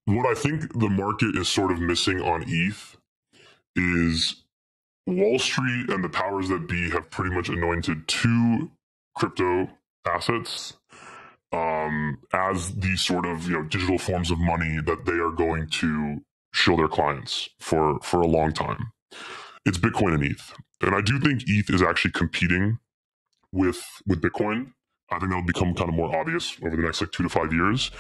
what I think the market is sort of missing on ETH is Wall Street and the powers that be have pretty much anointed two crypto assets as these sort of digital forms of money that they are going to show their clients for a long time. It's Bitcoin and ETH, and I do think ETH is actually competing with Bitcoin. I think that'll become kind of more obvious over the next 2 to 5 years.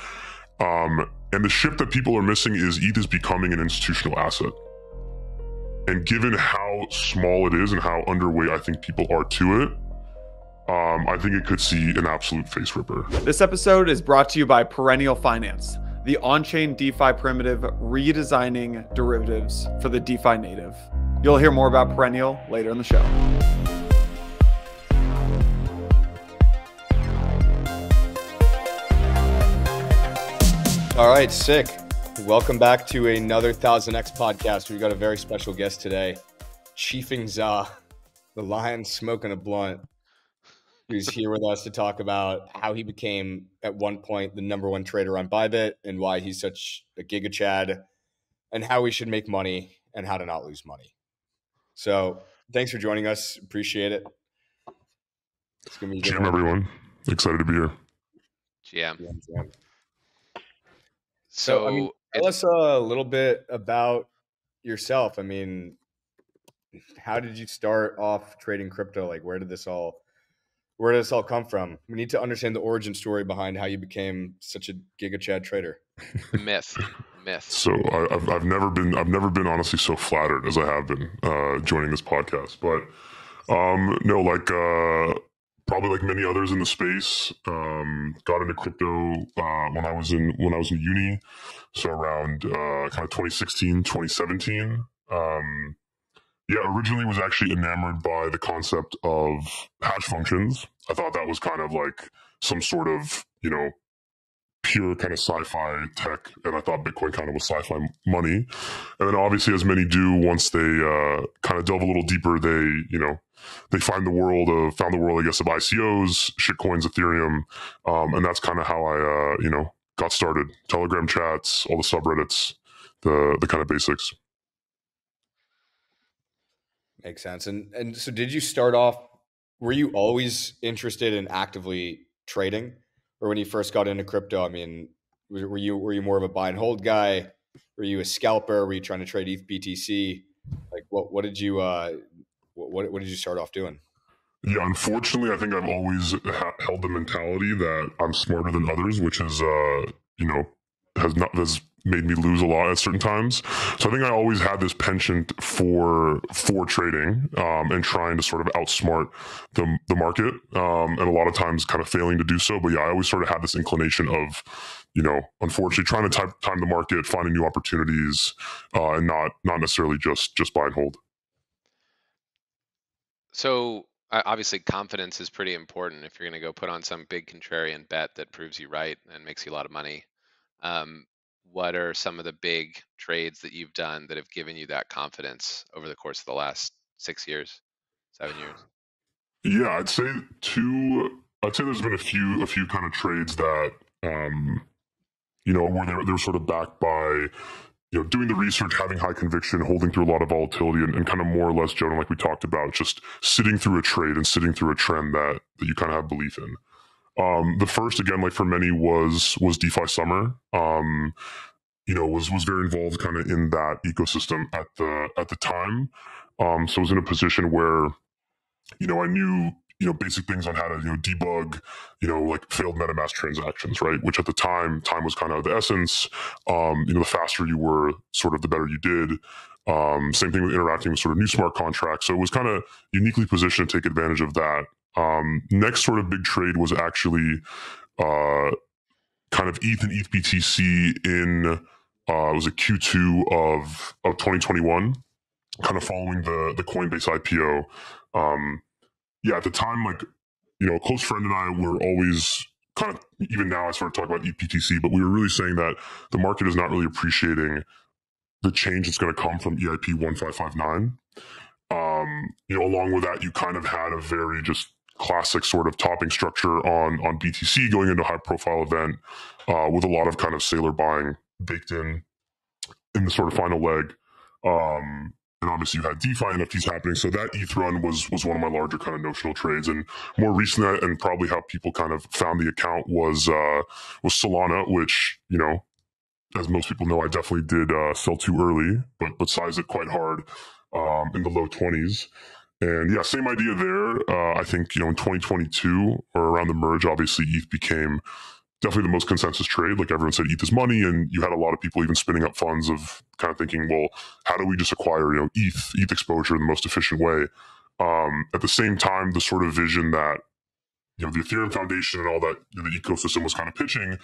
And the shift that people are missing is ETH is becoming an institutional asset. And given how small it is and how underweight I think people are to it, I think it could see an absolute face ripper. This episode is brought to you by Perennial Finance, the on-chain DeFi primitive redesigning derivatives for the DeFi native. You'll hear more about Perennial later in the show. All right, sick. Welcome back to another 1000X podcast. We've got a very special guest today, ChiefingZa, the lion smoking a blunt, who's here with us to talk about how he became, at one point, the #1 trader on Bybit and why he's such a giga chad and how we should make money and how to not lose money. So thanks for joining us. Appreciate it. It's gonna be GM, everyone. Excited to be here. GM. So, I mean, tell us a little bit about yourself. I mean, how did you start off trading crypto? Like, where did this all come from? We need to understand the origin story behind how you became such a giga chad trader. Myth. So I've never been honestly so flattered as I have been joining this podcast. But probably like many others in the space, got into crypto when I was in uni, so around kind of 2016, 2017. Originally was actually enamored by the concept of hash functions. I thought that was kind of like some sort of pure kind of sci-fi tech, and I thought Bitcoin kind of was sci-fi money. And then obviously, as many do, once they kind of delve a little deeper, they found the world, I guess, of ICOs, shitcoins, Ethereum, and that's kind of how I got started. Telegram chats, all the subreddits, the kind of basics. Makes sense. And so, did you start off? Were you always interested in actively trading? Or when you first got into crypto, I mean, were you more of a buy and hold guy? Were you a scalper? Were you trying to trade ETH BTC? Like, what did you start off doing? Yeah, unfortunately, I think I've always held the mentality that I'm smarter than others, which is has made me lose a lot at certain times. So I think I always had this penchant for trading and trying to sort of outsmart the market, and a lot of times kind of failing to do so. But yeah, I always sort of had this inclination of, unfortunately trying to time the market, finding new opportunities, and not necessarily just buy and hold. So obviously confidence is pretty important if you're going to go put on some big contrarian bet that proves you right and makes you a lot of money. What are some of the big trades that you've done that have given you that confidence over the course of the last 6 years, 7 years? Yeah, I'd say there's been a few kind of trades that, where they're sort of backed by, doing the research, having high conviction, holding through a lot of volatility, and kind of more or less, Jonah, like we talked about, just sitting through a trade and sitting through a trend that you kind of have belief in. The first, again, like for many, was DeFi Summer. Was very involved kind of in that ecosystem at the time. So I was in a position where, I knew, basic things on how to, debug, like failed MetaMask transactions, right? Which at the time was kind of the essence. The faster you were, sort of the better you did. Same thing with interacting with sort of new smart contracts. So it was kind of uniquely positioned to take advantage of that. Next sort of big trade was actually kind of ETH and ETH BTC in it was a Q2 of 2021, kind of following the Coinbase IPO. At the time, like, a close friend and I were always kind of, even now I sort of talk about ETH BTC, but we were really saying that the market is not really appreciating the change that's going to come from EIP 1559. Along with that, you kind of had a very just classic sort of topping structure on BTC going into a high profile event with a lot of kind of sailor buying baked in the sort of final leg. And obviously you had DeFi NFTs happening. So that ETH run was one of my larger kind of notional trades. And more recent, and probably how people kind of found the account was Solana, which, you know, as most people know, I definitely did sell too early, but sized it quite hard in the low 20s. And yeah, same idea there. I think, you know, in 2022 or around the merge, obviously ETH became definitely the most consensus trade. Like everyone said, ETH is money, and you had a lot of people even spinning up funds of kind of thinking, well, how do we just acquire, you know, ETH exposure in the most efficient way? At the same time, the sort of vision that, you know, the Ethereum Foundation and all that, you know, the ecosystem was kind of pitching,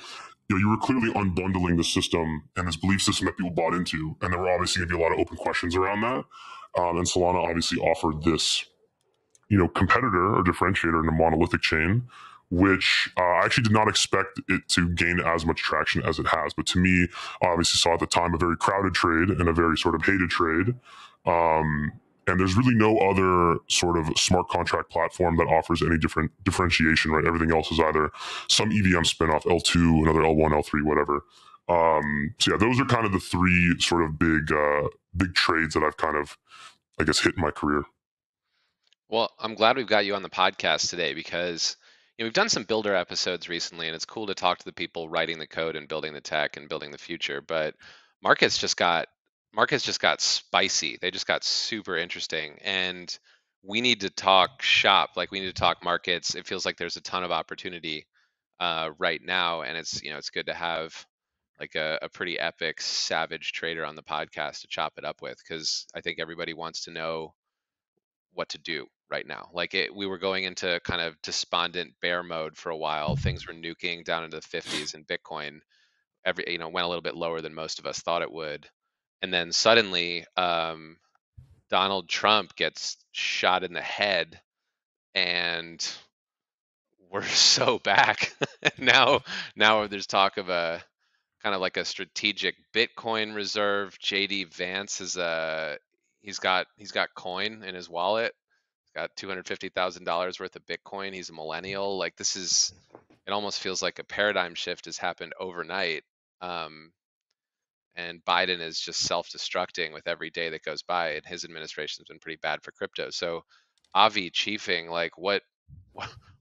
you know, you were clearly unbundling the system and this belief system that people bought into, and there were obviously going to be a lot of open questions around that. And Solana obviously offered this, you know, competitor or differentiator in a monolithic chain, which I actually did not expect it to gain as much traction as it has. But to me, I obviously saw at the time a very crowded trade and a very sort of hated trade. And there's really no other sort of smart contract platform that offers any different differentiation, right? Everything else is either some EVM spinoff, L2, another L1, L3, whatever. So yeah, those are kind of the three sort of big trades that I've kind of, I guess, hit in my career. Well, I'm glad we've got you on the podcast today because we've done some builder episodes recently, and it's cool to talk to the people writing the code and building the tech and building the future. But markets just got markets just got spicy. They just got super interesting, and we need to talk shop. Like we need to talk markets. It feels like there's a ton of opportunity right now, and it's good to have like a pretty epic savage trader on the podcast to chop it up with because I think everybody wants to know what to do right now. Like we were going into kind of despondent bear mode for a while. Things were nuking down into the 50s, and Bitcoin went a little bit lower than most of us thought it would. And then suddenly, Donald Trump gets shot in the head, and we're so back. now there's talk of a kind of like a strategic Bitcoin reserve. JD Vance is he's got coin in his wallet. He's got $250,000 worth of Bitcoin. He's a millennial. Like it almost feels like a paradigm shift has happened overnight. And Biden is just self-destructing with every day that goes by, and his administration's been pretty bad for crypto. So, Avi, Chiefing, like what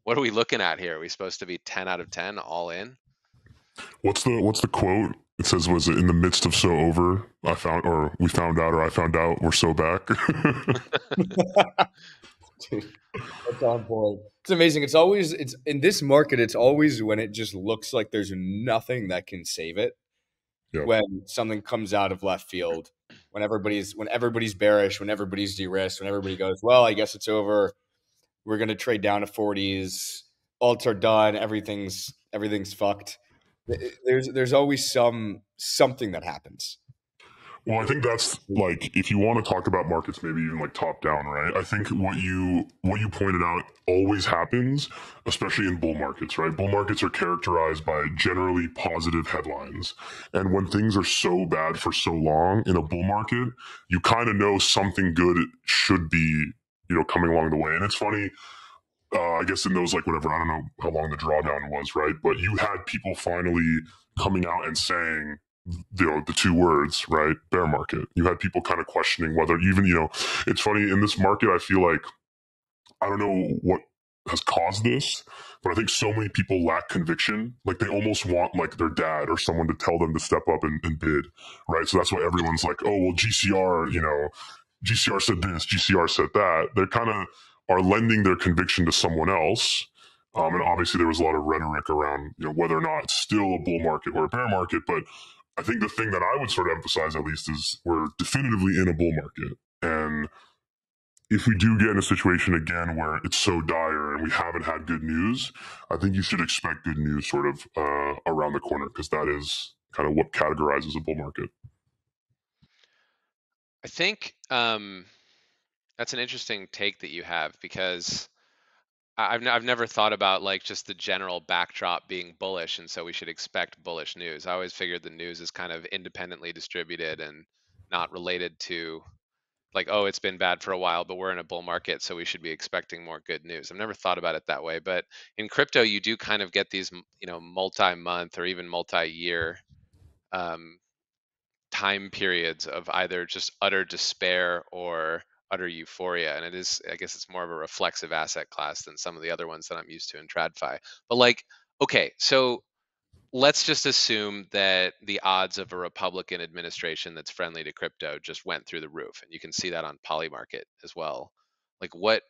are we looking at here? Are we supposed to be 10 out of 10 all in? What's the quote? It says, "Was it in the midst of so over? I found out, or I found out we're so back." Dude, that's on point. It's amazing. It's in this market. It's always when it just looks like there's nothing that can save it. Yep. When something comes out of left field, when everybody's bearish, when everybody's de-risked, when everybody goes, well, I guess it's over. We're gonna trade down to 40s. Alts are done. Everything's fucked. There's always something that happens. Well, I think that's like, if you want to talk about markets, maybe even like top down, right? I think what you pointed out always happens, especially in bull markets, right? Bull markets are characterized by generally positive headlines. And when things are so bad for so long in a bull market, you kind of know something good should be, you know, coming along the way. And it's funny, I guess in those, like, whatever, I don't know how long the drawdown was, right? But you had people finally coming out and saying, you know, the two words, right? Bear market. You had people kind of questioning whether even, you know, it's funny in this market, I feel like, I don't know what has caused this, but I think so many people lack conviction. Like they almost want like their dad or someone to tell them to step up and bid, right? So that's why everyone's like, oh, well, GCR, you know, GCR said this, GCR said that. They're kind of are lending their conviction to someone else. And obviously there was a lot of rhetoric around, you know, whether or not it's still a bull market or a bear market. But I think the thing that I would sort of emphasize at least is we're definitively in a bull market. And if we do get in a situation again where it's so dire and we haven't had good news, I think you should expect good news sort of around the corner, because that is kind of what categorizes a bull market. I think that's an interesting take that you have because I've never thought about like just the general backdrop being bullish, and so we should expect bullish news. I always figured the news is kind of independently distributed and not related to like, oh, it's been bad for a while, but we're in a bull market, so we should be expecting more good news. I've never thought about it that way, but in crypto, you do kind of get these, multi-month or even multi-year time periods of either just utter despair or utter euphoria. And it is, I guess it's more of a reflexive asset class than some of the other ones that I'm used to in TradFi. But like, okay, so let's just assume that the odds of a Republican administration that's friendly to crypto just went through the roof. And you can see that on Polymarket as well. Like, what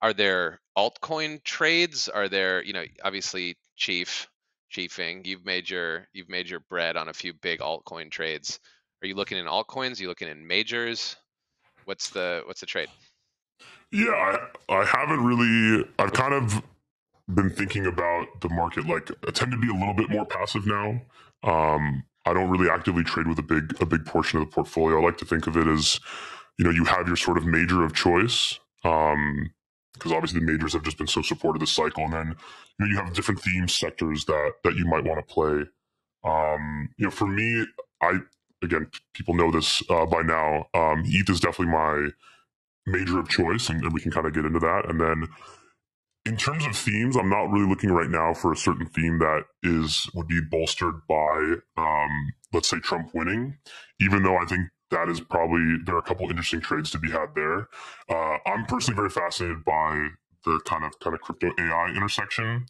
are there altcoin trades? Are there, obviously chiefing, you've made your bread on a few big altcoin trades. Are you looking in altcoins? Are you looking in majors? What's the trade? Yeah, I haven't really. I've kind of been thinking about the market. Like, I tend to be a little bit more passive now. I don't really actively trade with a big portion of the portfolio. I like to think of it as, you have your sort of major of choice. Because obviously the majors have just been so supportive this cycle, and then you have different theme sectors that you might want to play. For me, again, people know this by now. ETH is definitely my major of choice, and we can kind of get into that. And then in terms of themes, I'm not really looking right now for a certain theme that would be bolstered by, let's say, Trump winning, even though I think that is probably, there are a couple interesting trades to be had there. I'm personally very fascinated by the kind of crypto AI intersection.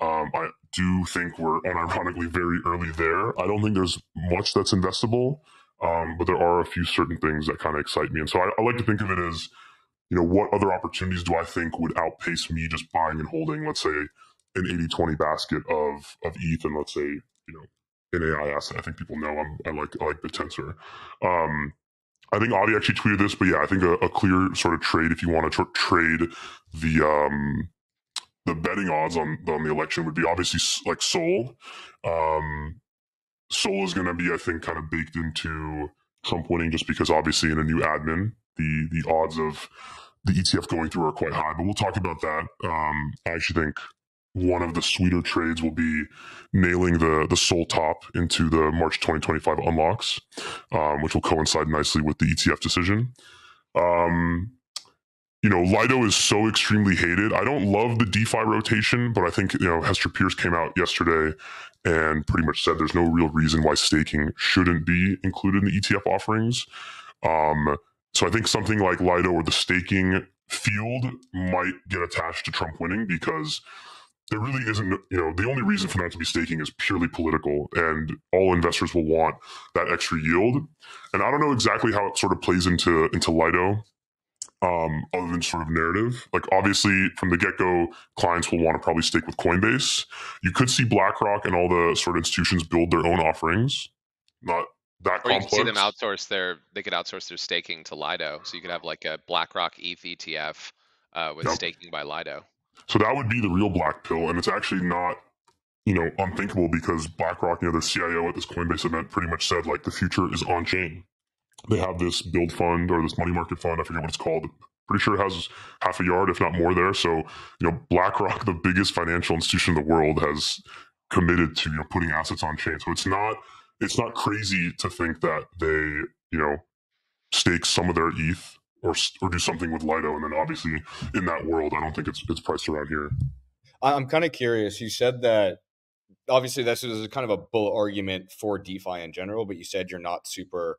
I do think we're unironically very early there. I don't think there's much that's investable, but there are a few certain things that kind of excite me. And so I like to think of it as, what other opportunities do I think would outpace me just buying and holding, let's say, an 80-20 basket of ETH, and let's say, an AI asset. I think people know I like the Tensor. I think Avi actually tweeted this, but yeah, I think a clear sort of trade, if you want to trade the betting odds on the election, would be obviously like Sol. Sol is going to be, I think, kind of baked into Trump winning, just because obviously in a new admin, the odds of the ETF going through are quite high. But we'll talk about that. I actually think one of the sweeter trades will be nailing the Sol top into the March 2025 unlocks, which will coincide nicely with the ETF decision. Lido is so extremely hated. I don't love the DeFi rotation, but I think, Hester Pierce came out yesterday and pretty much said there's no real reason why staking shouldn't be included in the ETF offerings. So I think something like Lido or the staking field might get attached to Trump winning, because there really isn't, the only reason for that to be staking is purely political, and all investors will want that extra yield. And I don't know exactly how it sort of plays into Lido. Other than sort of narrative, like obviously from the get-go, clients will want to probably stake with Coinbase. You could see BlackRock and all the sort of institutions build their own offerings. Not that or complex. You can see them outsource they could outsource their staking to Lido. So you could have like a BlackRock ETH ETF with staking by Lido. So that would be the real black pill, and it's actually not, unthinkable, because BlackRock, their CIO at this Coinbase event pretty much said, like, the future is on chain. They have this build fund or this money market fund, I forget what it's called. Pretty sure it has half a yard, if not more there. So, BlackRock, the biggest financial institution in the world, has committed to, putting assets on chain. So it's not crazy to think that they, stake some of their ETH or do something with Lido. And then obviously in that world, I don't think it's priced around here. I'm kind of curious. You said that obviously this is kind of a bull argument for DeFi in general, but you said you're not super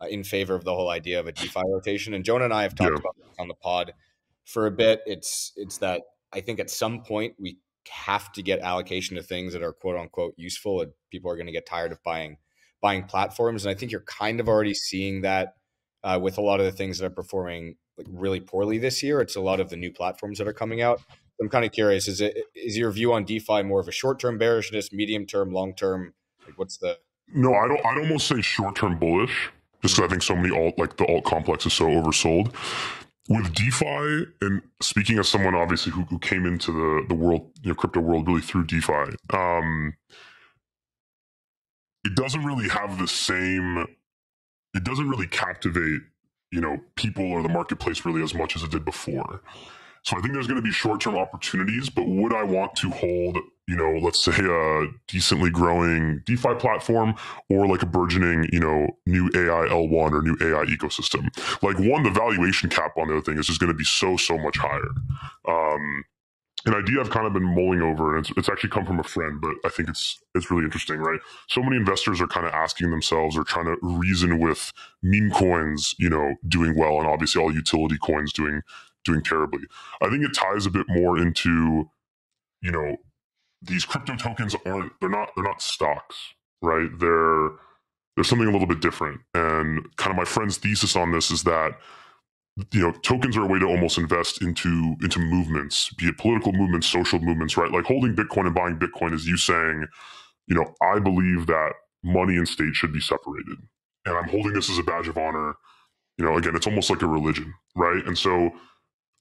in favor of the whole idea of a DeFi rotation. And Jonah and I have talked about this on the pod for a bit. It's that I think at some point we have to get allocation to things that are quote unquote useful, and people are going to get tired of buying platforms. And I think you're kind of already seeing that with a lot of the things that are performing like really poorly this year. It's a lot of the new platforms that are coming out. I'm kind of curious, is your view on DeFi more of a short-term bearishness, medium-term, long-term? Like, what's the... No, I'd almost say short-term bullish, just because I think so many the alt complex is so oversold. With DeFi, and speaking as someone obviously who came into the world, crypto world really through DeFi, it doesn't really have the same, it doesn't really captivate, people or the marketplace really as much as it did before. So I think there's going to be short-term opportunities, but would I want to hold, let's say a decently growing DeFi platform, or like a burgeoning, new AI L1 or new AI ecosystem? Like, one, the valuation cap on the other thing is just going to be so much higher. an idea I've kind of been mulling over, and it's actually come from a friend, but I think it's really interesting, right? So many investors are kind of asking themselves or trying to reason with meme coins, doing well, and obviously all utility coins doing terribly. I think it ties a bit more into, these crypto tokens they're not stocks, right? They're something a little bit different. And kind of my friend's thesis on this is that tokens are a way to almost invest into movements, be it political movements, social movements, right? Like holding Bitcoin and buying Bitcoin is you saying, I believe that money and state should be separated, and I'm holding this as a badge of honor. Again, it's almost like a religion, right? And so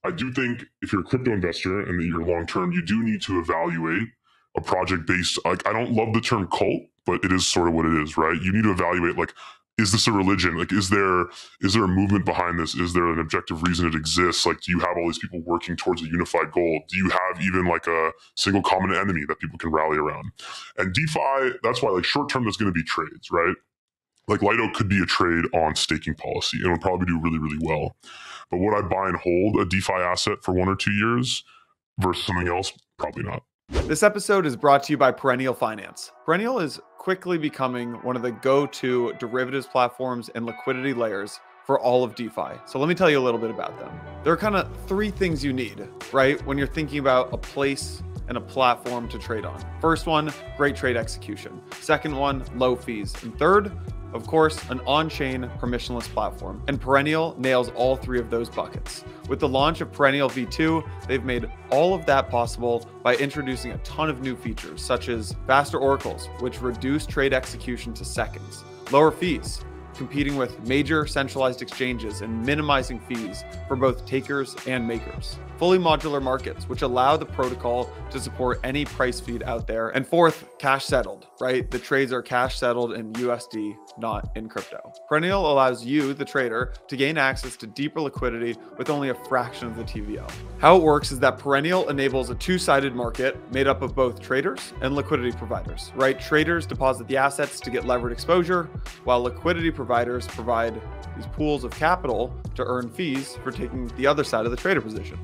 I do think if you're a crypto investor and you're long term, you do need to evaluate a project based. Like, I don't love the term cult, but it is sort of what it is, right? You need to evaluate, like, is this a religion? Like, is there a movement behind this? Is there an objective reason it exists? Like, do you have all these people working towards a unified goal? Do you have even like a single common enemy that people can rally around? And DeFi, that's why, like, short term, there's going to be trades, right? Like Lido could be a trade on staking policy and it would probably do really, really well. But would I buy and hold a DeFi asset for 1 or 2 years versus something else? Probably not. This episode is brought to you by Perennial Finance. Perennial is quickly becoming one of the go-to derivatives platforms and liquidity layers for all of DeFi. So let me tell you a little bit about them. There are kind of 3 things you need, right? When you're thinking about a place and a platform to trade on. First one, great trade execution. Second one, low fees. And third, of course, an on-chain permissionless platform. And Perennial nails all 3 of those buckets. With the launch of Perennial V2, they've made all of that possible by introducing a ton of new features, such as faster oracles, which reduce trade execution to seconds, lower fees, competing with major centralized exchanges and minimizing fees for both takers and makers. Fully modular markets, which allow the protocol to support any price feed out there. And fourth, cash settled, right? The trades are cash settled in USD, not in crypto. Perennial allows you, the trader, to gain access to deeper liquidity with only a fraction of the TVL. How it works is that Perennial enables a 2-sided market made up of both traders and liquidity providers, right? Traders deposit the assets to get levered exposure, while liquidity providers provide these pools of capital to earn fees for taking the other side of the trader position.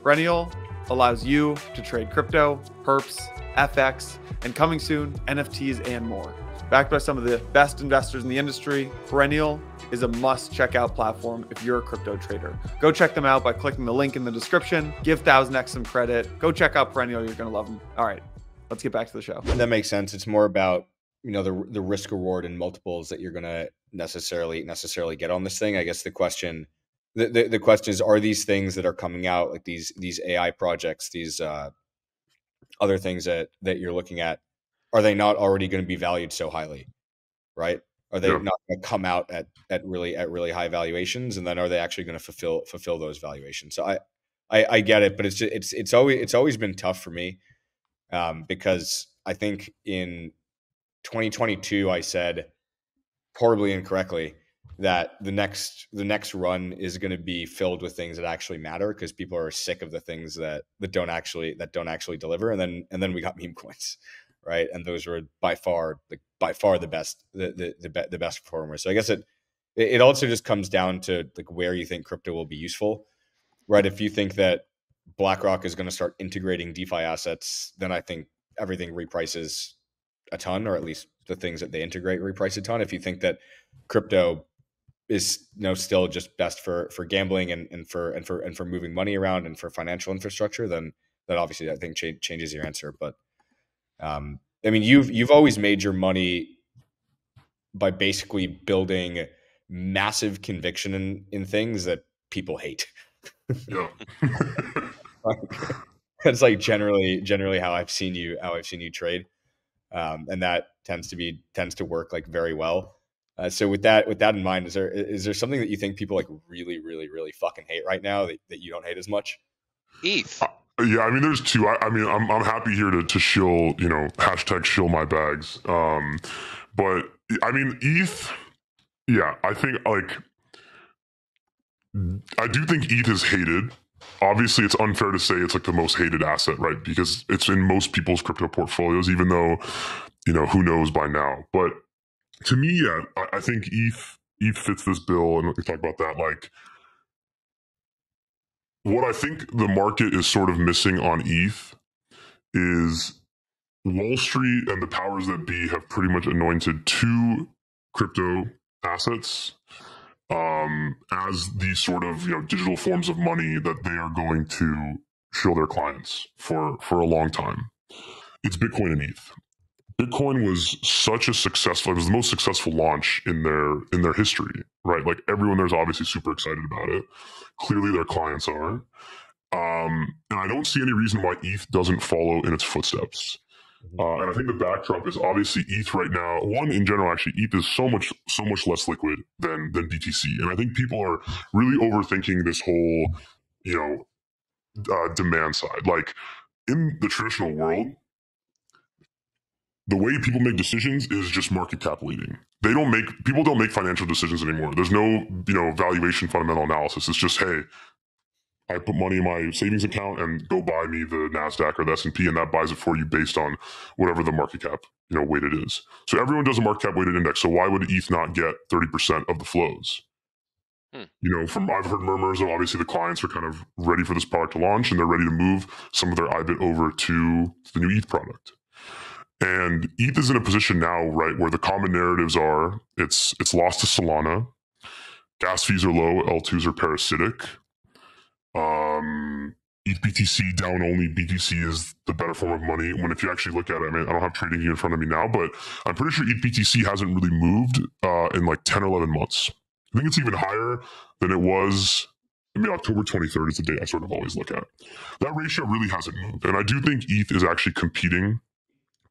Perennial allows you to trade crypto, perps, FX, and coming soon, NFTs and more. Backed by some of the best investors in the industry, Perennial is a must-check-out platform if you're a crypto trader. Go check them out by clicking the link in the description. Give 1000x some credit. Go check out Perennial. You're going to love them. All right, let's get back to the show. That makes sense. It's more about the risk reward and multiples that you're going to necessarily get on this thing. I guess the question is, are these things that are coming out, like these AI projects, these other things that you're looking at, are they not already going to be valued so highly, right? Are they not going to come out at really high valuations, and then are they actually going to fulfill those valuations? So I get it, but it's always been tough for me, because I think in 2022 I said, horribly incorrectly, that the next run is going to be filled with things that actually matter, because people are sick of the things that don't actually deliver, and then we got meme coins, right? And those were by far the best the best performers. So I guess it also just comes down to like where you think crypto will be useful, right? If you think that BlackRock is going to start integrating DeFi assets, then I think everything reprices a ton, or at least the things that they integrate reprice a ton. If you think that crypto is still just best for gambling and for moving money around and for financial infrastructure, then that obviously I think changes your answer. But I mean, you've always made your money by basically building massive conviction in things that people hate. Yeah. That's like generally how I've seen you trade, and that tends to work like very well. So with that in mind, is there something that you think people like really fucking hate right now that you don't hate as much? ETH. Yeah, I mean, there's 2. I mean, I'm happy here to shill, hashtag shill my bags. But I mean, ETH. Yeah, I think I do think ETH is hated. Obviously, it's unfair to say it's like the most hated asset, right? Because it's in most people's crypto portfolios, even though, who knows by now. But to me, yeah, I think ETH fits this bill, and we can talk about that. Like, what I think the market is sort of missing on ETH is Wall Street and the powers that be have pretty much anointed two crypto assets as these sort of digital forms of money that they are going to show their clients for a long time. It's Bitcoin and ETH. Bitcoin was such a successful, it was the most successful launch in their history, right? Like everyone there's obviously super excited about it. Clearly their clients are. And I don't see any reason why ETH doesn't follow in its footsteps. And I think the backdrop is obviously ETH right now. One, in general, actually, ETH is so much less liquid than BTC. And I think people are really overthinking this whole, demand side. Like in the traditional world, the way people make decisions is just market cap weighting. People don't make financial decisions anymore. There's no, valuation fundamental analysis. It's just, hey, I put money in my savings account and go buy me the NASDAQ or the S&P, and that buys it for you based on whatever the market cap, weighted is. So everyone does a market cap weighted index. So why would ETH not get 30% of the flows? I've heard murmurs of obviously the clients are kind of ready for this product to launch and they're ready to move some of their IBIT over to the new ETH product. And ETH is in a position now, right, where the common narratives are it's lost to Solana, gas fees are low, L2s are parasitic. ETH BTC down only, BTC is the better form of money. When if you actually look at it, I mean, I don't have trading in front of me now, but I'm pretty sure ETH BTC hasn't really moved in like 10 or 11 months. I think it's even higher than it was. I mean, October 23rd is the date I sort of always look at. That ratio really hasn't moved. And I do think ETH is actually competing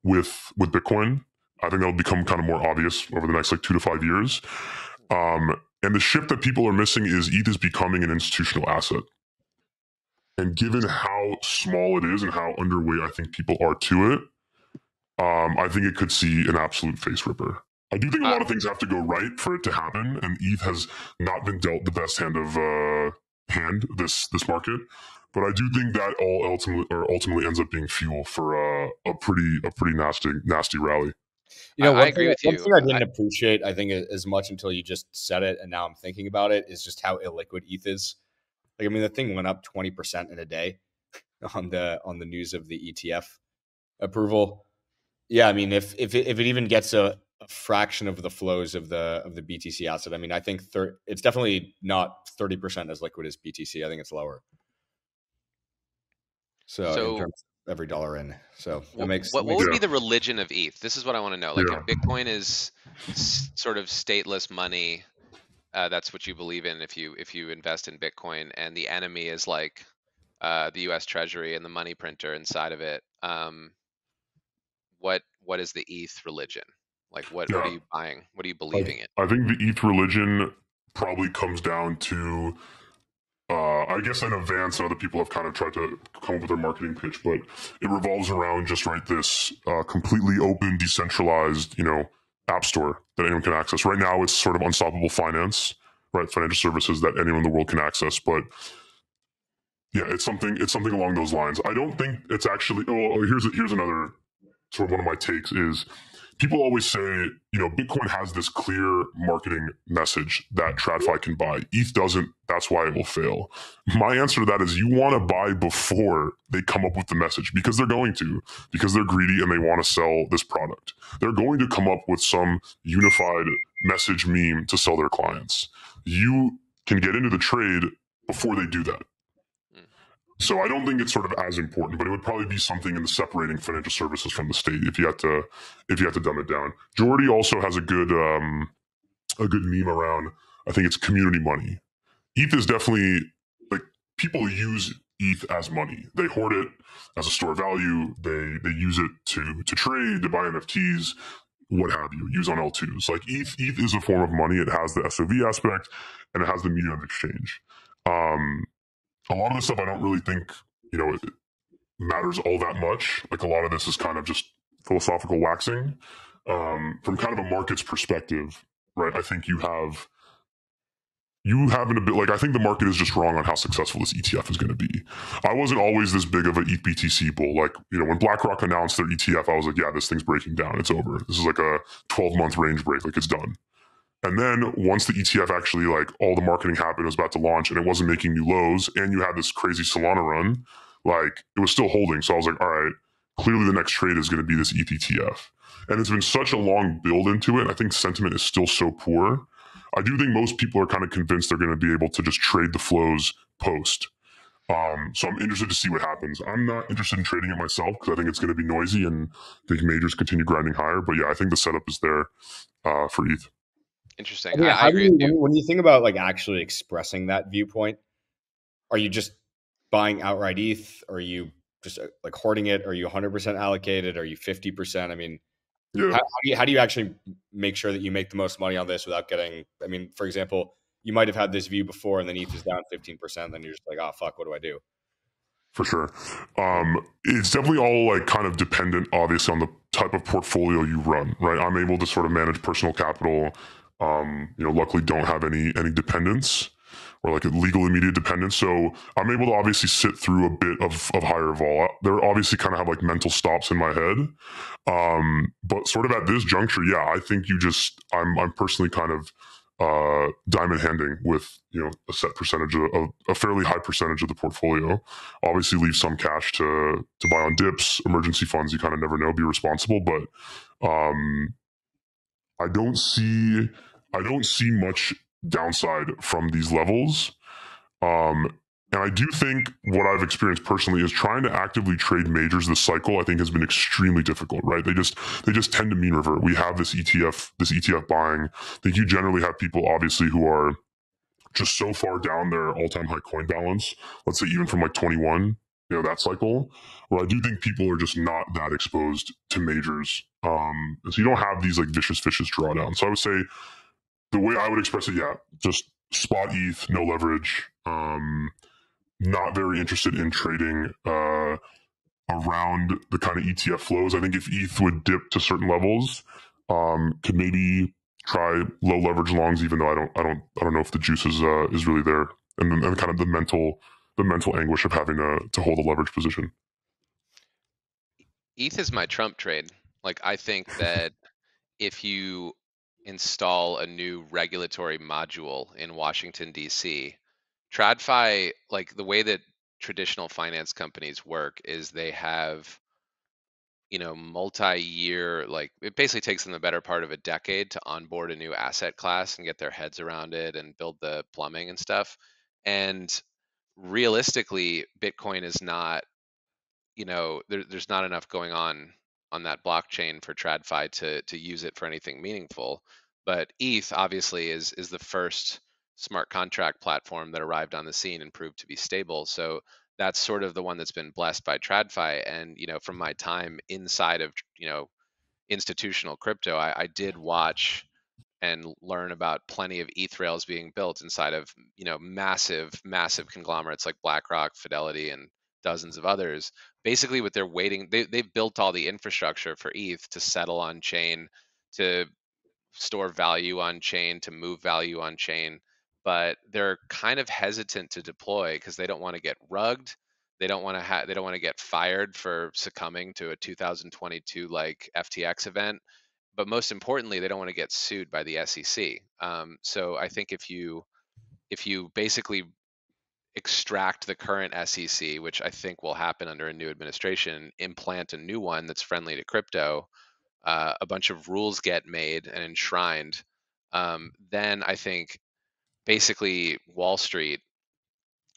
with Bitcoin. I think that'll become kind of more obvious over the next like 2 to 5 years. And the shift that people are missing is ETH is becoming an institutional asset. And given how small it is and how underweight I think people are to it, I think it could see an absolute face ripper. I do think a lot of things have to go right for it to happen, and ETH has not been dealt the best hand of this market. But I do think that ultimately ends up being fuel for a pretty nasty rally. I agree with you. One thing I didn't appreciate, I think, as much until you just said it, and now I'm thinking about it, is just how illiquid ETH is. Like, I mean, the thing went up 20% in a day on the news of the ETF approval. Yeah, I mean, if it even gets a fraction of the flows of the BTC asset, I mean, I think it's definitely not 30% as liquid as BTC. I think it's lower. So in terms of every dollar in, so that makes. What would be the religion of ETH? This is what I want to know. Like, if Bitcoin is sort of stateless money, that's what you believe in if you invest in Bitcoin, and the enemy is like the U.S. Treasury and the money printer inside of it. What is the ETH religion? Like, what are you buying? What are you believing in? I think the ETH religion probably comes down to, I guess I know Vance and other people have kind of tried to come up with their marketing pitch, but it revolves around just this completely open, decentralized, app store that anyone can access. Right now, it's sort of unstoppable finance, right? Financial services that anyone in the world can access, but yeah, it's something along those lines. I don't think it's actually. Oh, here's another sort of one of my takes is people always say, Bitcoin has this clear marketing message that TradFi can buy. ETH doesn't. That's why it will fail. My answer to that is you want to buy before they come up with the message, because they're greedy and they want to sell this product. They're going to come up with some unified message meme to sell their clients. You can get into the trade before they do that. So I don't think it's sort of as important, but it would probably be something in the separating financial services from the state if you had to dumb it down. Jordy also has a good meme around, I think it's community money. ETH is definitely, like, people use ETH as money. They hoard it as a store of value. They use it to trade, to buy NFTs, what have you, use on L2s. Like ETH is a form of money. It has the SOV aspect and it has the medium of exchange. A lot of this stuff I don't really think, it matters all that much. Like, a lot of this is kind of just philosophical waxing. From kind of a market's perspective, right? I think you have I think the market is just wrong on how successful this ETF is going to be. I wasn't always this big of an ETH BTC bull. Like, when BlackRock announced their ETF, I was like, yeah, this thing's breaking down. It's over. This is like a 12-month range break. Like, it's done. And then once the ETF actually, like, all the marketing happened, it was about to launch, and it wasn't making new lows, and you had this crazy Solana run, like, it was still holding. So I was like, all right, clearly the next trade is going to be this ETH ETF. And it's been such a long build into it. I think sentiment is still so poor. I do think most people are kind of convinced they're going to be able to just trade the flows post. So I'm interested to see what happens. I'm not interested in trading it myself because I think it's going to be noisy and I think majors continue grinding higher. But yeah, I think the setup is there for ETH. Interesting. I mean, I agree with you. when you think about like actually expressing that viewpoint, are you just buying outright ETH? Or are you just like hoarding it? Are you 100% allocated? Are you 50%? I mean, Yeah, how do you actually make sure that you make the most money on this without getting, I mean, for example, you might have had this view before and then ETH is down 15%. Then you're just like, oh, fuck, what do I do? for sure. It's definitely all like kind of dependent, obviously, on the type of portfolio you run, right? I'm able to sort of manage personal capital. Luckily don't have any dependents or like a legal immediate dependence. So I'm able to obviously sit through a bit of higher vol. There obviously kind of have like mental stops in my head. But sort of at this juncture, yeah, I think I'm personally kind of diamond handing with a set percentage of a fairly high percentage of the portfolio. Obviously leave some cash to buy on dips, emergency funds. You kind of never know, be responsible. But I don't see much downside from these levels. And I do think what I've experienced personally is trying to actively trade majors this cycle, I think, has been extremely difficult, right? They just tend to mean revert. We have this ETF buying. I think you generally have people, obviously, who are just so far down their all-time high coin balance, let's say even from like 21, that cycle, where I do think people are just not that exposed to majors. And so you don't have these like vicious drawdowns. So I would say the way I would express it, yeah, just spot ETH, no leverage. Not very interested in trading around the kind of ETF flows. I think if ETH would dip to certain levels, could maybe try low leverage longs, even though I don't know if the juice is really there, and kind of the mental anguish of having to hold a leverage position. ETH is my Trump trade. Like, I think that if you install a new regulatory module in Washington, D.C., TradFi, like the way that traditional finance companies work is they have, multi-year, like it basically takes them the better part of a decade to onboard a new asset class and get their heads around it and build the plumbing and stuff. And realistically, Bitcoin is not, there's not enough going on that blockchain for TradFi to use it for anything meaningful. But ETH obviously is the first smart contract platform that arrived on the scene and proved to be stable. So that's sort of the one that's been blessed by TradFi. And from my time inside of institutional crypto, I did watch and learn about plenty of ETH rails being built inside of massive conglomerates like BlackRock, Fidelity, and dozens of others. Basically, what they're waiting, they've built all the infrastructure for ETH to settle on chain, to store value on chain, to move value on chain, but they're kind of hesitant to deploy because they don't want to get rugged. They don't want to get fired for succumbing to a 2022 like FTX event, but most importantly, they don't want to get sued by the SEC. So I think if you basically extract the current SEC, which I think will happen under a new administration, implant a new one that's friendly to crypto, a bunch of rules get made and enshrined, then I think basically Wall Street,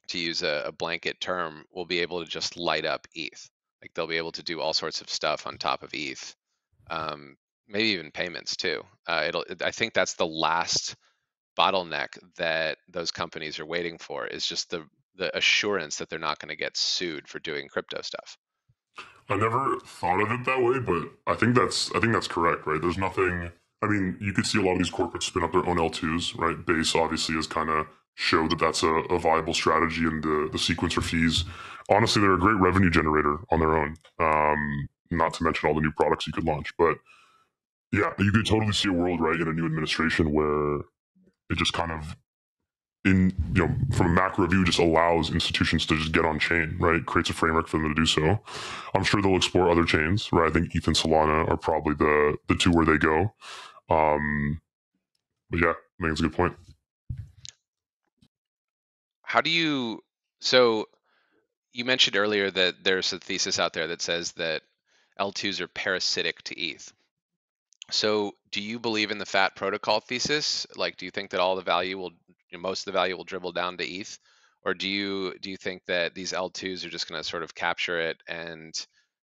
to use a blanket term, will be able to just light up ETH. Like they'll be able to do all sorts of stuff on top of ETH. Maybe even payments too. I think that's the last bottleneck that those companies are waiting for, is just the assurance that they're not going to get sued for doing crypto stuff. I never thought of it that way, but I think that's correct, right? There's nothing. I mean, you could see a lot of these corporates spin up their own L2s, right? Base obviously has kind of showed that that's a viable strategy, and the sequencer fees. Honestly, they're a great revenue generator on their own. Not to mention all the new products you could launch, but yeah, you could totally see a world, right, in a new administration where it just kind of, from a macro view, just allows institutions to just get on chain, right? Creates a framework for them to do so. I'm sure they'll explore other chains, right? I think ETH and Solana are probably the two where they go. yeah, I think it's a good point. How do you, so you mentioned earlier that there's a thesis out there that says that L2s are parasitic to ETH. So do you believe in the fat protocol thesis? Like, do you think that all the value will, most of the value will dribble down to ETH? Or do you think that these L2s are just going to sort of capture it and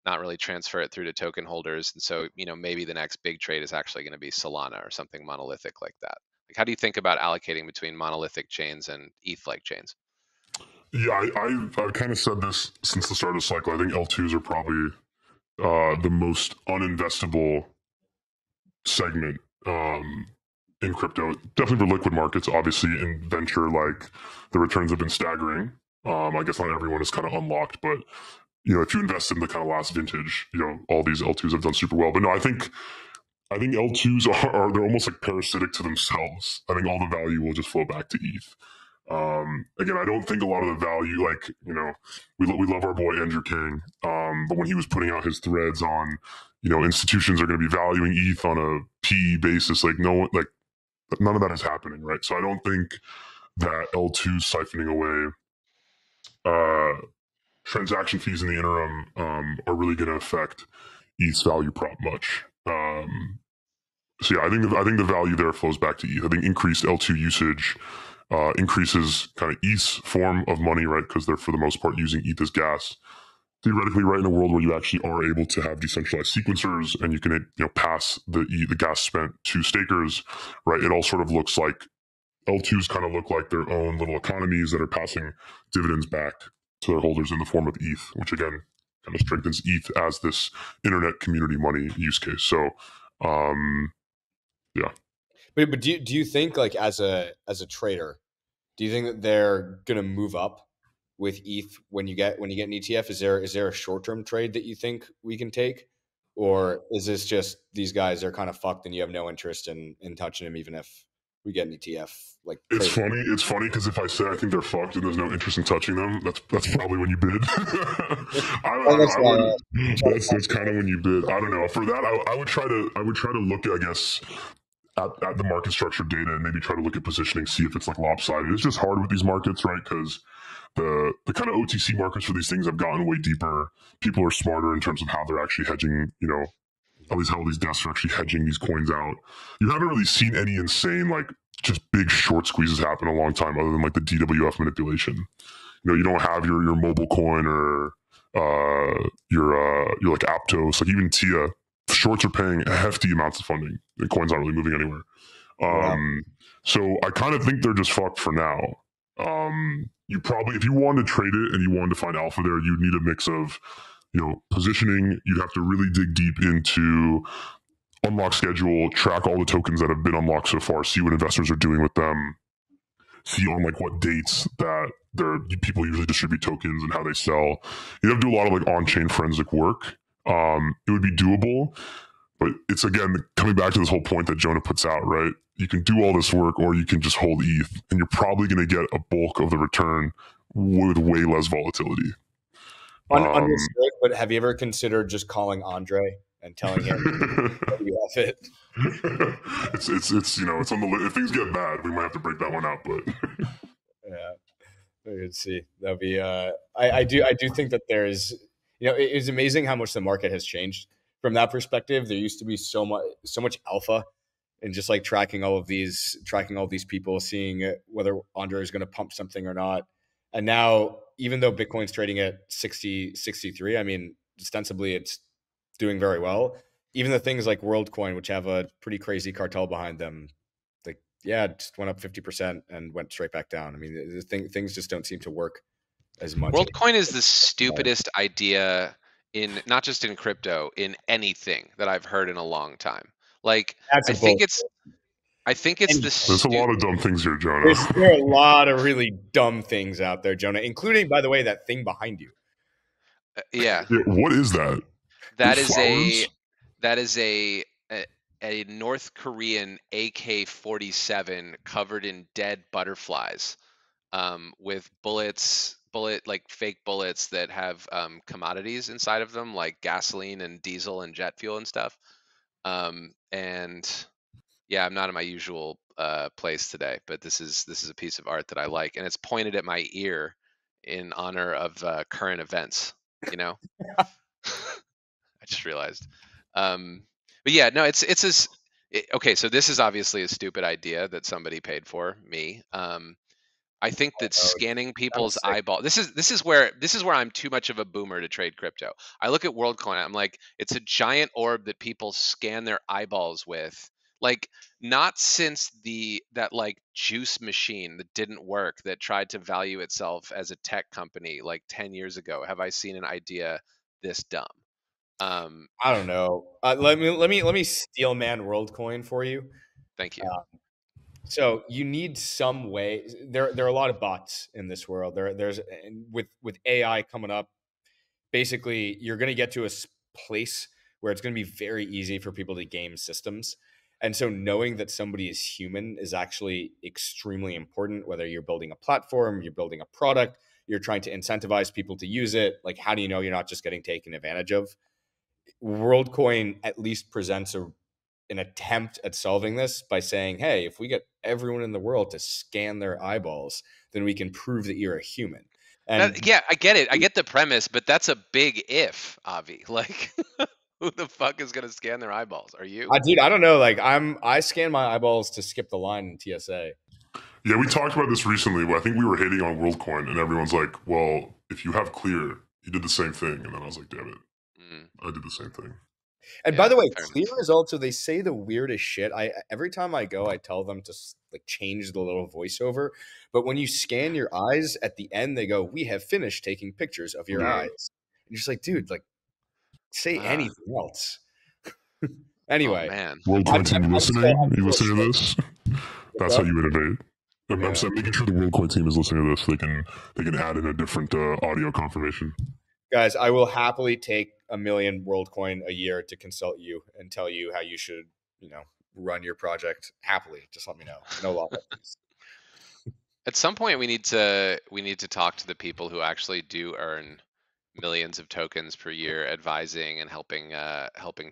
not really transfer it through to token holders? And so, maybe the next big trade is actually going to be Solana or something monolithic like that. Like, how do you think about allocating between monolithic chains and ETH-like chains? Yeah, I've kind of said this since the start of the cycle. I think L2s are probably the most uninvestable segment in crypto. Definitely for liquid markets, obviously. In venture, like the returns have been staggering. I guess not everyone is kind of unlocked, but if you invest in the kind of last vintage, all these L2s have done super well. But no, I think L2s are they're almost like parasitic to themselves. I think all the value will just flow back to ETH. Again, I don't think a lot of the value, like, we love our boy Andrew King, but when he was putting out his threads on, institutions are going to be valuing ETH on a PE basis, like no one, like none of that is happening, right? So I don't think that L2 siphoning away transaction fees in the interim are really going to affect ETH's value prop much. So yeah, I think the value there flows back to ETH. I think increased L2 usage increases kind of ETH's form of money, right? Because they're for the most part using ETH as gas. Theoretically, right, in a world where you actually are able to have decentralized sequencers and you can pass the gas spent to stakers, right? It all sort of looks like L2s kind of look like their own little economies that are passing dividends back to their holders in the form of ETH, which again kind of strengthens ETH as this internet community money use case. So yeah. But do you think, like, as a trader, do you think that they're gonna move up with ETH when you get an ETF? Is there a short term trade that you think we can take, or is this just these guys are kind of fucked and you have no interest in touching them even if we get an ETF? Like, It's crazy. funny. It's funny because if I say I think they're fucked and there's no interest in touching them, that's probably when you bid. I would. That's kind of when you bid. I don't know. For that, I would try to look, I guess, at the market structure data and maybe try to look at positioning, see if it's like lopsided. It's just hard with these markets, right? Because the kind of OTC markets for these things have gotten way deeper. People are smarter in terms of how they're actually hedging. At least how these desks are actually hedging these coins out. You haven't really seen any insane, like, just big short squeezes happen in a long time, other than like the DWF manipulation. You don't have your mobile coin or your like Aptos, like even TIA. Shorts are paying hefty amounts of funding. The coin's not really moving anywhere. So I kind of think they're just fucked for now. You probably, if you wanted to trade it and you wanted to find alpha there, you'd need a mix of positioning. You'd have to really dig deep into unlock schedule, track all the tokens that have been unlocked so far, see what investors are doing with them, see on like what dates that people usually distribute tokens and how they sell. You have to do a lot of like on-chain forensic work. It would be doable, but it's again coming back to this whole point that Jonah puts out, right? You can do all this work or you can just hold ETH and you're probably going to get a bulk of the return with way less volatility. Understood, but have you ever considered just calling Andre and telling him you have it? It's on the if things get bad, we might have to break that one out, but Yeah, we could see. That'd be. I do think that there's. It's amazing how much the market has changed from that perspective. There used to be so much alpha, and just like tracking all these people, seeing whether Andre is going to pump something or not. And now, even though Bitcoin's trading at 63, I mean, ostensibly it's doing very well. Even the things like WorldCoin, which have a pretty crazy cartel behind them, like, yeah, it just went up 50% and went straight back down. I mean, things just don't seem to work as much. WorldCoin is the stupidest idea in not just in crypto, in anything that I've heard in a long time. Like, That's I a think bull. it's the there's a lot of dumb things here, Jonah. There are a lot of really dumb things out there, Jonah, including, by the way, that thing behind you. Yeah. What is that? That Those is a North Korean AK-47 covered in dead butterflies, with like fake bullets that have commodities inside of them, like gasoline and diesel and jet fuel and stuff. And Yeah, I'm not in my usual place today, but this is a piece of art that I like, and it's pointed at my ear in honor of current events. You know, I just realized. But yeah, no, it's this. Okay, so this is obviously a stupid idea that somebody paid for me. I think that Oh, scanning I'm people's sick. eyeball. This is where I'm too much of a boomer to trade crypto. I look at WorldCoin. I'm like, it's a giant orb that people scan their eyeballs with. Like, not since that like juice machine that didn't work, that tried to value itself as a tech company like 10 years ago, have I seen an idea this dumb. Um, I don't know. Let me steel man WorldCoin for you. Thank you. So you need some way. There are a lot of bots in this world. There's and with AI coming up. Basically, you're going to get to a place where it's going to be very easy for people to game systems. And so knowing that somebody is human is actually extremely important, whether you're building a platform, you're building a product, you're trying to incentivize people to use it. Like, how do you know you're not just getting taken advantage of? WorldCoin at least presents an attempt at solving this by saying, hey, if we get everyone in the world to scan their eyeballs, then we can prove that you're a human. And Yeah, I get it. I get the premise, but that's a big if, Avi. Like, who the fuck is gonna scan their eyeballs? Are you? dude, I don't know. Like, I scan my eyeballs to skip the line in TSA. Yeah, we talked about this recently. I think we were hating on WorldCoin, and everyone's like, "Well, if you have Clear, you did the same thing." And then I was like, "Damn it, Mm, I did the same thing." And by yeah, the way, fair Clear enough. is also, they say the weirdest shit. I every time I go, I tell them to like change the little voiceover. But when you scan your eyes at the end, they go, "We have finished taking pictures of your Yeah. eyes." And you're just like, dude, like say Ah, anything else. oh Anyway, man. WorldCoin team listening? You I'm still listening to stoked. this? What's That's how up? you innovate. I'm Yeah. saying, making sure the WorldCoin team is listening to this. They can add in a different audio confirmation. Guys, I will happily take 1 million WorldCoin a year to consult you and tell you how you should, run your project happily. Just let me know. No law, please. At some point, we need to talk to the people who actually do earn millions of tokens per year, advising and helping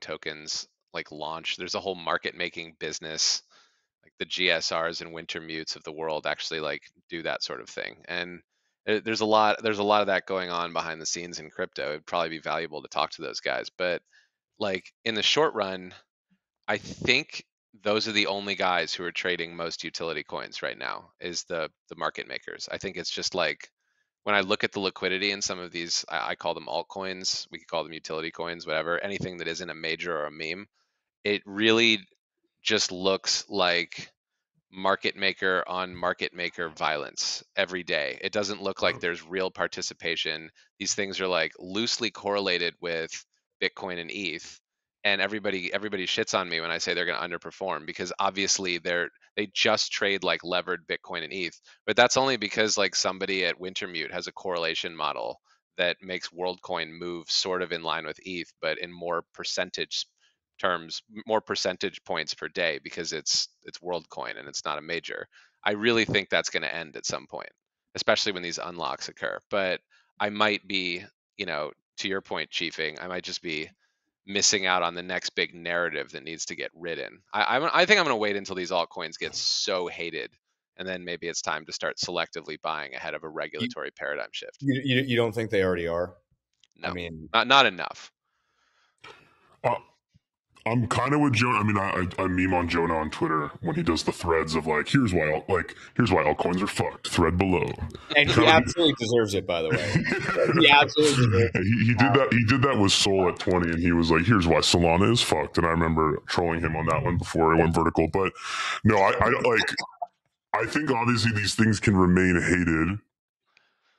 tokens like launch. There's a whole market making business, like the GSRs and winter mutes of the world actually like do that sort of thing. And there's a lot of that going on behind the scenes in crypto. It'd probably be valuable to talk to those guys. But like in the short run, I think those are the only guys who are trading most utility coins right now, is the market makers. I think it's just like, when I look at the liquidity in some of these, I call them altcoins, we could call them utility coins, whatever, anything that isn't a major or a meme, it really just looks like market maker on market maker violence every day. It doesn't look like there's real participation. These things are like loosely correlated with Bitcoin and ETH, and everybody shits on me when I say they're going to underperform, because obviously they just trade like levered Bitcoin and ETH, but that's only because like somebody at Wintermute has a correlation model that makes WorldCoin move sort of in line with ETH, but in more percentage terms, more percentage points per day, because it's WorldCoin and it's not a major. I really think that's going to end at some point, especially when these unlocks occur. But I might be, to your point, Chiefing, I might just be missing out on the next big narrative that needs to get ridden. I think I'm going to wait until these altcoins get so hated, and then maybe it's time to start selectively buying ahead of a You, regulatory paradigm shift. you don't think they already are? I No, mean, not enough. Uh, I'm kind of with Jonah. I mean, I meme on Jonah on Twitter when he does the threads of like, here's why altcoins are fucked. Thread below. and he Kind of absolutely deserves it, by the way. He absolutely deserves it. he did that. He did that with Sol at 20, and he was like, "Here's why Solana is fucked." And I remember trolling him on that one before it went vertical. But no, I like. I think obviously these things can remain hated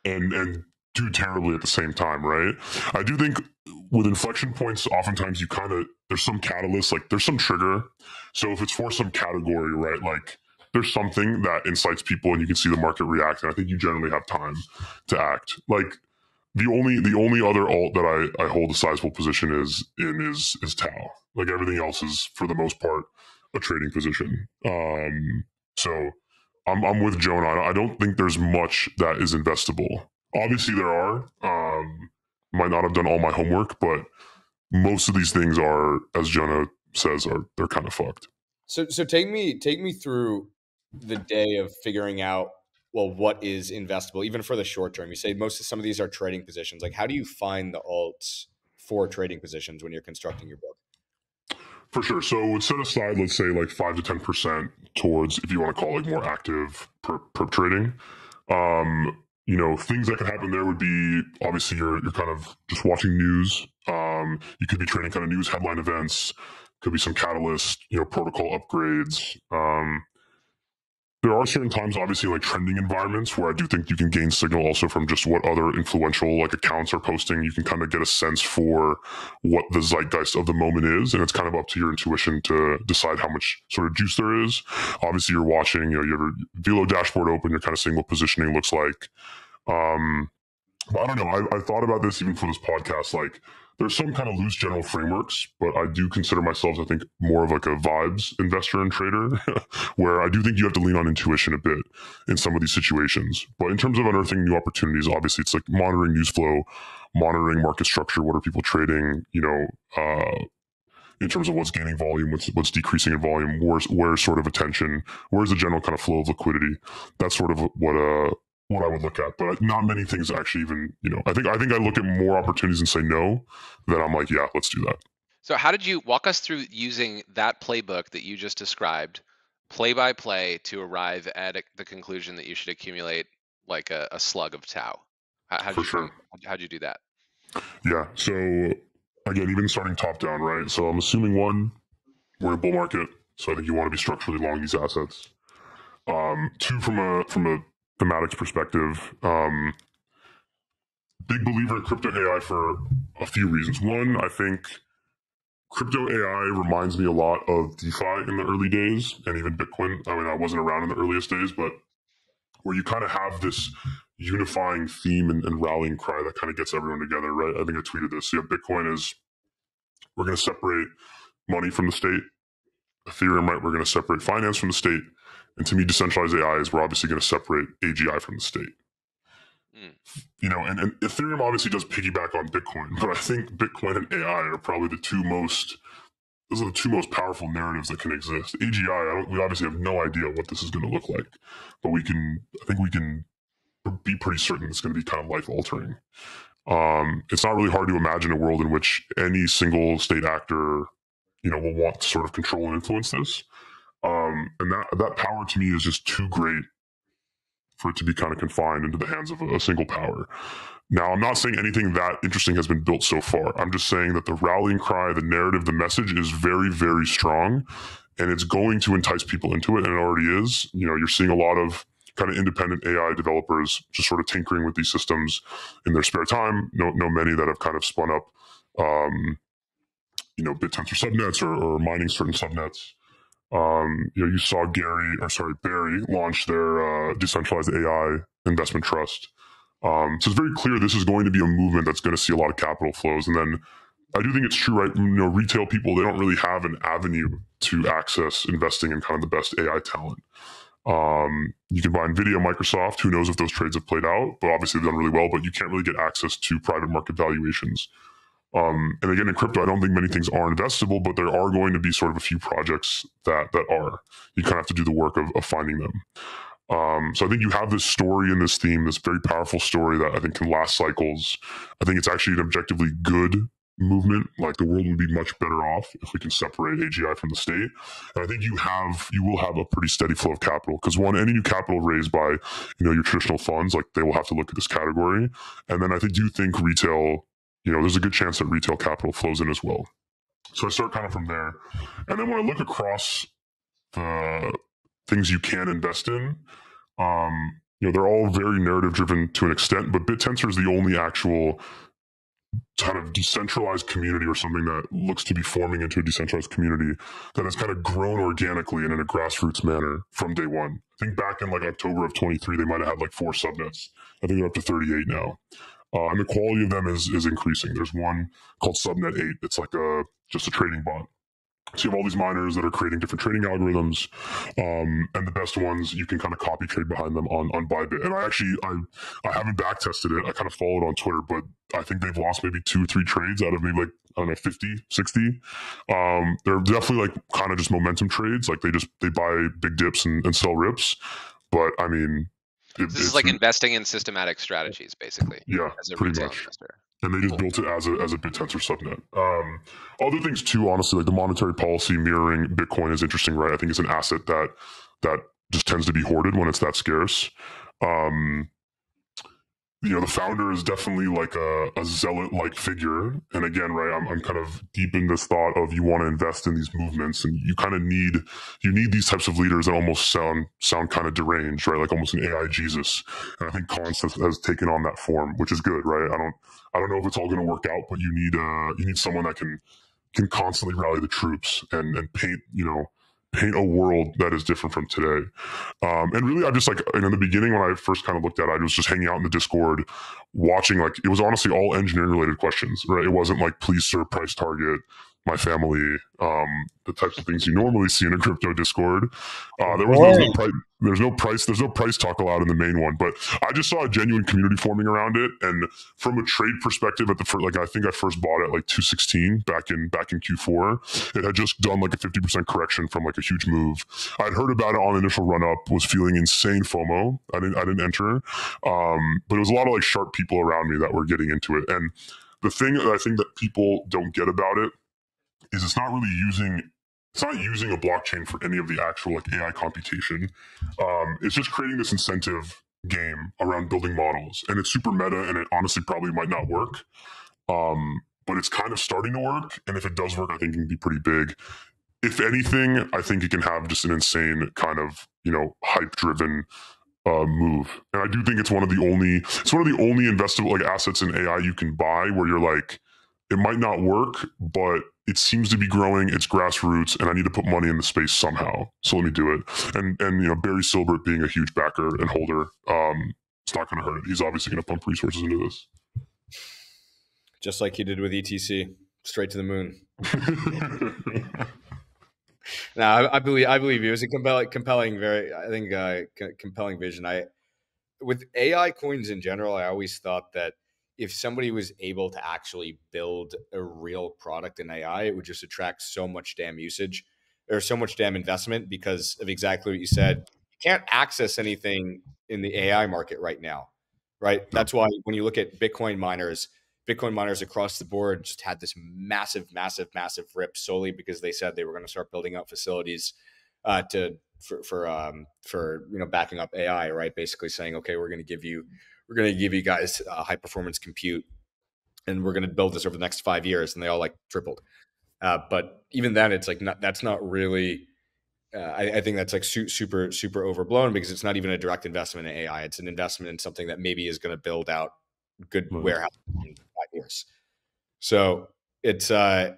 and do terribly at the same time, right? I do think with inflection points, oftentimes you kind of, there's some catalyst, like there's some trigger. So if it's for some category, right, like there's something that incites people and you can see the market react, and I think you generally have time to act. Like the only other alt that I hold a sizable position is Tau. Like everything else is for the most part a trading position. So I'm with Jonah. I don't think there's much that is investable. Obviously, there are. Might not have done all my homework, but most of these things are, as Jonah says, they're kind of fucked. So take me through the day of figuring out, well, what is investable, even for the short term. You say some of these are trading positions. Like, how do you find the alts for trading positions when you're constructing your book? For sure. So set aside, let's say like 5 to 10% towards, if you want to call it more active perp trading. Things that could happen there would be, obviously you're kind of just watching news. You could be trading kind of news headline events, could be some catalyst, protocol upgrades. There are certain times, obviously, like trending environments where I do think you can gain signal also from just what other influential like accounts are posting. You can kind of get a sense for what the zeitgeist of the moment is, and it's kind of up to your intuition to decide how much sort of juice there is. Obviously, you're watching, you have your Velo dashboard open, you're kind of seeing what positioning looks like. But I don't know. I thought about this even for this podcast. Like, there's some kind of loose general frameworks, but I do consider myself, I think, more of like a vibes investor and trader, where I do think you have to lean on intuition a bit in some of these situations. But in terms of unearthing new opportunities, obviously, it's like monitoring news flow, monitoring market structure. What are people trading? In terms of what's gaining volume, what's decreasing in volume, where's sort of attention, where's the general kind of flow of liquidity. That's sort of what I would look at, but not many things actually even, I think I look at more opportunities and say no, then I'm like, yeah, let's do that. So how did you walk us through using that playbook that you just described, play by play, to arrive at the conclusion that you should accumulate like a slug of tau? For sure. How'd you do that? Yeah. So again, even starting top down, right? So I'm assuming we're in a bull market, so I think you want to be structurally long these assets. Two, from a thematics perspective, big believer in crypto AI for a few reasons. One, I think crypto AI reminds me a lot of DeFi in the early days, and even Bitcoin. I mean, I wasn't around in the earliest days, but where you kind of have this unifying theme and rallying cry that kind of gets everyone together, right? I think I tweeted this. Yeah, Bitcoin is, we're going to separate money from the state. Ethereum, right? We're going to separate finance from the state. And to me, decentralized AI is, we're obviously going to separate AGI from the state. And Ethereum obviously does piggyback on Bitcoin, but I think Bitcoin and AI are probably those are the two most powerful narratives that can exist. AGI, we obviously have no idea what this is going to look like, but I think we can be pretty certain it's going to be kind of life altering. It's not really hard to imagine a world in which any single state actor, will want to sort of control and influence this. And that power to me is just too great for it to be kind of confined into the hands of a single power. Now, I'm not saying anything that interesting has been built so far. I'm just saying that the rallying cry, the narrative, the message is very, very strong, and it's going to entice people into it, and it already is. You're seeing a lot of kind of independent AI developers just sort of tinkering with these systems in their spare time. Know many that have kind of spun up, BitTensor subnets or mining certain subnets. You saw Barry launch their decentralized AI investment trust. So it's very clear this is going to be a movement that's going to see a lot of capital flows. And then I do think it's true, right? Retail people, they don't really have an avenue to access investing in kind of the best AI talent. You can buy NVIDIA, Microsoft, who knows if those trades have played out, but obviously they've done really well, but you can't really get access to private market valuations. And again, in crypto, I don't think many things are investable, but there are going to be sort of a few projects that are. You kind of have to do the work of finding them. So I think you have this story and this theme, this very powerful story that I think can last cycles. I think it's actually an objectively good movement. Like, the world would be much better off if we can separate AGI from the state. And I think you will have a pretty steady flow of capital, because one, any new capital raised by your traditional funds, like, they will have to look at this category. And then I do think retail, there's a good chance that retail capital flows in as well. So I start kind of from there. And then when I look across the things you can invest in, they're all very narrative driven to an extent, but BitTensor is the only actual kind of decentralized community, or something that looks to be forming into a decentralized community, that has kind of grown organically and in a grassroots manner from day one. I think back in like October of 23, they might have had like 4 subnets. I think they're up to 38 now. And the quality of them is increasing. There's one called Subnet 8. It's like just a trading bot. So you have all these miners that are creating different trading algorithms, and the best ones, you can kind of copy trade behind them on Bybit. And I haven't back tested it. I kind of followed on Twitter, but I think they've lost maybe 2-3 trades out of maybe like I don't know, 50, 60. They're definitely like kind of just momentum trades. Like they buy big dips and sell rips. But I mean, this is like investing in systematic strategies, basically. Yeah, as a pretty retail much. investor. And they just built it as a BitTensor subnet. Other things too, honestly, like the monetary policy mirroring Bitcoin is interesting, right? I think it's an asset that just tends to be hoarded when it's that scarce. The founder is definitely like a zealot-like figure. And again, right, I'm kind of deep in this thought of you want to invest in these movements, and you kind of need these types of leaders that almost sound kind of deranged, right? Like almost an AI Jesus. And I think Cons has taken on that form, which is good, right? I don't know if it's all going to work out, but you need someone that can constantly rally the troops and paint a world that is different from today. And really, I just like in the beginning when I first kind of looked at it, I was just hanging out in the Discord, watching. Like it was honestly all engineering related questions, right? It wasn't like please sir price target my family, the types of things you normally see in a crypto Discord. There's no price talk allowed in the main one, but I just saw a genuine community forming around it. And from a trade perspective, I think I first bought it like 216 back in Q4. It had just done like a 50% correction from like a huge move. I'd heard about it on initial run up, was feeling insane FOMO. I didn't enter, but it was a lot of like sharp people around me that were getting into it. And the thing that I think that people don't get about it is it's not using a blockchain for any of the actual like AI computation. It's just creating this incentive game around building models, and it's super meta, and it honestly probably might not work. But it's kind of starting to work, and if it does work, I think it can be pretty big. If anything, I think it can have just an insane kind of hype-driven move. And I do think it's one of the only investable like assets in AI you can buy where you're like, it might not work, but it seems to be growing. It's grassroots, and I need to put money in the space somehow. So let me do it. And Barry Silbert being a huge backer and holder, it's not going to hurt it. He's obviously going to pump resources into this, just like he did with ETC, straight to the moon. No, I believe you. It was a compelling, compelling vision. With AI coins in general, I always thought that if somebody was able to actually build a real product in AI, it would just attract so much damn usage or so much damn investment because of exactly what you said. You can't access anything in the AI market right now, right? That's why when you look at Bitcoin miners across the board just had this massive rip solely because they said they were going to start building up facilities for backing up AI, right? Basically saying, okay, we're going to give you guys high performance compute, and we're going to build this over the next 5 years, and they all like tripled. But even then, it's like that's not really. I think that's like super overblown because it's not even a direct investment in AI. It's an investment in something that maybe is going to build out good warehouse in 5 years. So it's I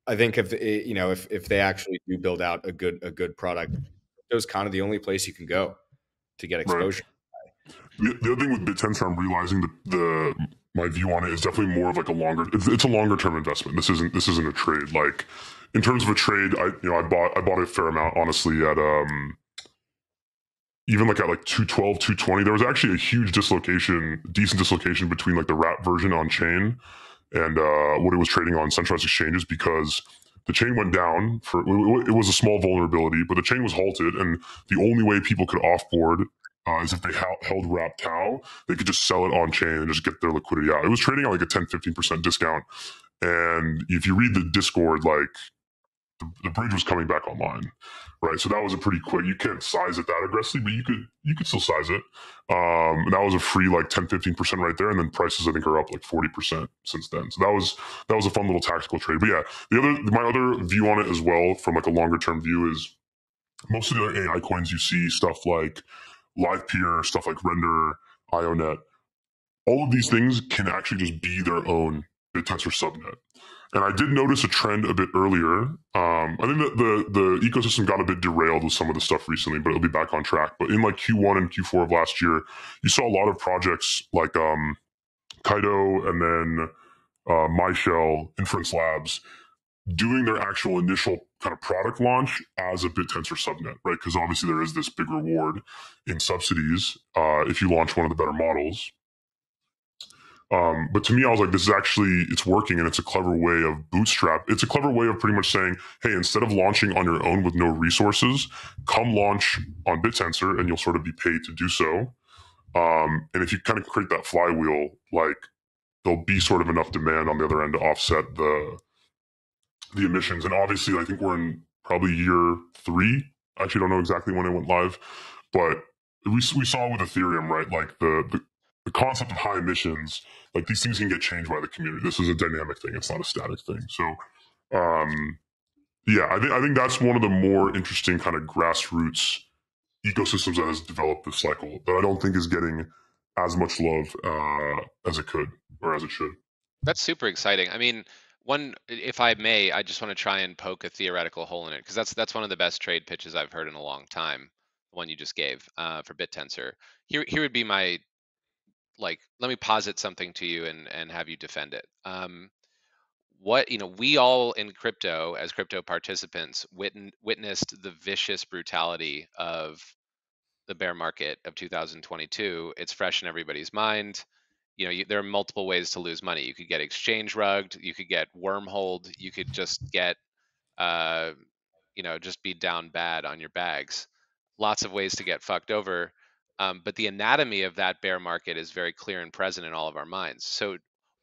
think if they actually do build out a good product, it was kind of the only place you can go to get exposure. Right. The other thing with BitTensor, I'm realizing my view on it is definitely more of like it's a longer term investment. This isn't a trade. Like in terms of a trade, I bought a fair amount honestly at even like at like 212, 220. There was actually a huge decent dislocation between like the wrap version on chain and what it was trading on centralized exchanges because the chain went down it was a small vulnerability, but the chain was halted, and the only way people could offboard is if they held wrap tau. They could just sell it on chain and just get their liquidity out. It was trading at like a 10-15% discount, and if you read the Discord, like the bridge was coming back online, right? So that was a pretty quick. You can't size it that aggressively, but you could still size it. That was a free like 10-15% right there, and then prices I think are up like 40% since then. So that was a fun little tactical trade. But yeah, my other view on it as well from like a longer term view is most of the other AI coins you see stuff like LivePeer, stuff like Render, IONET. All of these things can actually just be their own BitTensor subnet. And I did notice a trend a bit earlier. I think that the ecosystem got a bit derailed with some of the stuff recently, but it'll be back on track. But in like Q1 and Q4 of last year, you saw a lot of projects like Kaido and then MyShell, Inference Labs, doing their actual initial kind of product launch as a BitTensor subnet, right? Because obviously there is this big reward in subsidies if you launch one of the better models. But to me, I was like, this is actually, it's working, and it's a clever way of bootstrap. It's a clever way of pretty much saying, hey, instead of launching on your own with no resources, come launch on BitTensor and you'll sort of be paid to do so. And if you kind of create that flywheel, like there'll be sort of enough demand on the other end to offset the emissions. And obviously, I think we're in probably year 3. I actually don't know exactly when it went live, but we saw with Ethereum, right? Like the concept of high emissions, like these things can get changed by the community. This is a dynamic thing. It's not a static thing. So, yeah, I think that's one of the more interesting kind of grassroots ecosystems that has developed this cycle that I don't think is getting as much love as it could or as it should. That's super exciting. I mean, if I may, I just want to try and poke a theoretical hole in it because that's one of the best trade pitches I've heard in a long time. The one you just gave for BitTensor. Here would be my let me posit something to you and have you defend it. We all in crypto as crypto participants witnessed the vicious brutality of the bear market of 2022. It's fresh in everybody's mind. There are multiple ways to lose money. You could get exchange rugged, you could get wormholed, you could just get uh, just be down bad on your bags. Lots of ways to get fucked over. But the anatomy of that bear market is very clear and present in all of our minds. So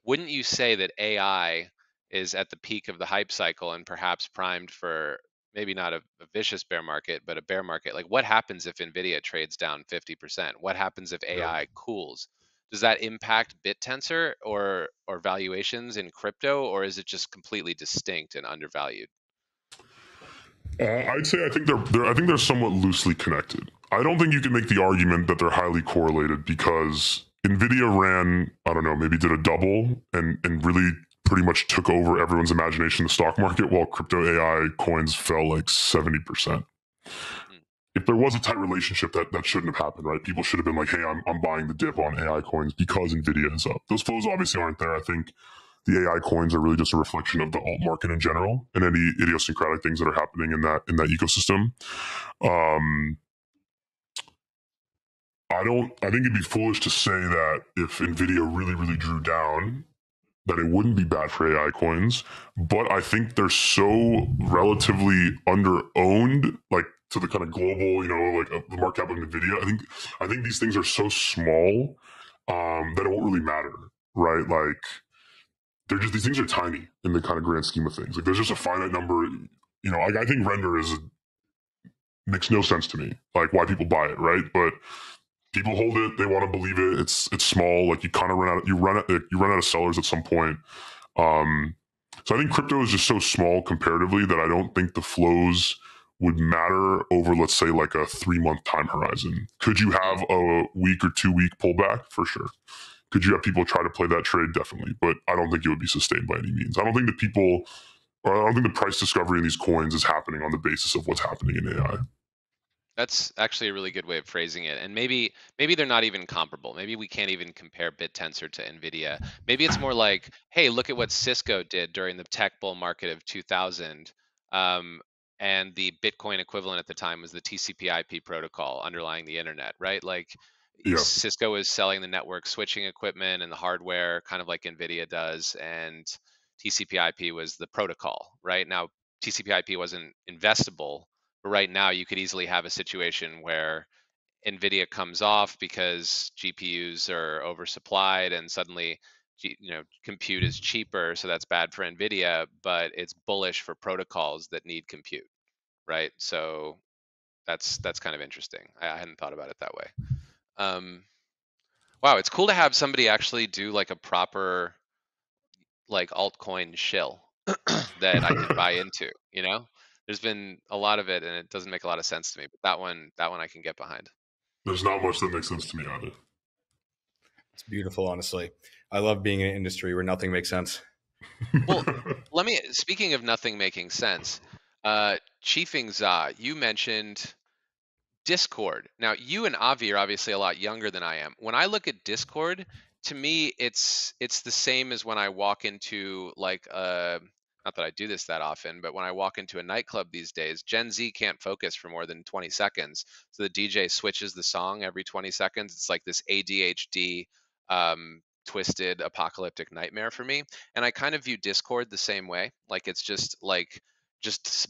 wouldn't you say that AI is at the peak of the hype cycle and perhaps primed for maybe not a vicious bear market, but a bear market? Like, what happens if NVIDIA trades down 50%? What happens if Yeah. AI cools? Does that impact BitTensor or valuations in crypto, or is it just completely distinct and undervalued? I'd say I think they're somewhat loosely connected. I don't think you can make the argument that they're highly correlated because Nvidia ran, I don't know, maybe did a double and really pretty much took over everyone's imagination in the stock market while crypto AI coins fell like 70%. If there was a tight relationship, that shouldn't have happened, right? People should have been like, hey, I'm buying the dip on AI coins because Nvidia is up. Those flows obviously aren't there. I think the AI coins are really just a reflection of the alt market in general and any idiosyncratic things that are happening in that ecosystem. I think it'd be foolish to say that if Nvidia really drew down, that it wouldn't be bad for AI coins. But I think they're so relatively under-owned, like to the kind of global, the market cap of Nvidia. I think these things are so small that it won't really matter, right? Like these things are tiny in the kind of grand scheme of things. Like there's just a finite number. I think render makes no sense to me. Like why people buy it, right? But people hold it. They want to believe it. It's small. Like you kind of run out of sellers at some point. So I think crypto is just so small comparatively that I don't think the flows would matter over, let's say, like a 3-month time horizon. Could you have a week or 2-week pullback? For sure. Could you have people try to play that trade? Definitely. But I don't think it would be sustained by any means. I don't think the price discovery in these coins is happening on the basis of what's happening in AI. That's actually a really good way of phrasing it. And maybe they're not even comparable. Maybe we can't even compare BitTensor to NVIDIA. Maybe it's more like, hey, look at what Cisco did during the tech bull market of 2000. And the Bitcoin equivalent at the time was the TCP/IP protocol underlying the internet, right? Like Yeah. Cisco is selling the network switching equipment and the hardware, kind of like NVIDIA does. And TCP/IP was the protocol, right? Now, TCP/IP wasn't investable. But right now, you could easily have a situation where NVIDIA comes off because GPUs are oversupplied and suddenly compute is cheaper. So that's bad for NVIDIA, but it's bullish for protocols that need compute, right? So that's kind of interesting. I hadn't thought about it that way. Wow, it's cool to have somebody actually do like a proper like altcoin shill that I could buy into, There's been a lot of it and it doesn't make a lot of sense to me, but that one I can get behind. There's not much that makes sense to me either. It's beautiful, honestly. I love being in an industry where nothing makes sense. Well, speaking of nothing making sense, ChiefingZa, you mentioned Discord. Now, you and Avi are obviously a lot younger than I am. When I look at Discord, to me, it's the same as when I walk into like not that I do this that often, but when I walk into a nightclub these days, Gen Z can't focus for more than 20 seconds. So the DJ switches the song every 20 seconds. It's like this ADHD twisted apocalyptic nightmare for me. And I kind of view Discord the same way. Like it's just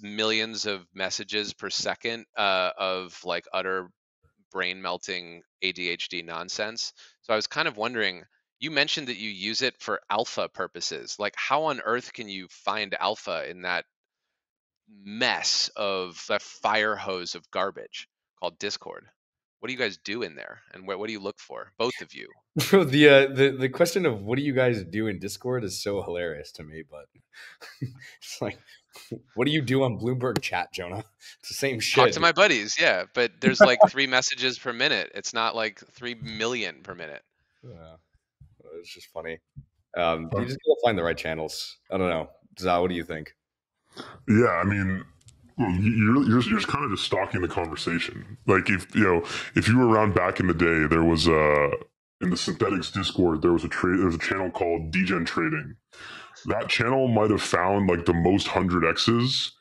millions of messages per second of like utter brain melting ADHD nonsense. So I was kind of wondering, you mentioned that you use it for alpha purposes. Like how on earth can you find alpha in that mess of that fire hose of garbage called Discord? What do you guys do in there, and what do you look for, both of you? Bro, the question of what do you guys do in Discord is so hilarious to me, but it's like, what do you do on Bloomberg chat, Jonah? It's the same shit. Talk to my buddies, yeah, but there's like 3 messages per minute. It's not like 3 million per minute. Yeah, it's just funny. You just gotta find the right channels. I don't know. Za, what do you think? Yeah, I mean, well, you're just kind of just stalking the conversation. Like if you were around back in the day, there was in the Synthetics Discord there was a channel called Degen Trading. That channel might have found like the most 100x's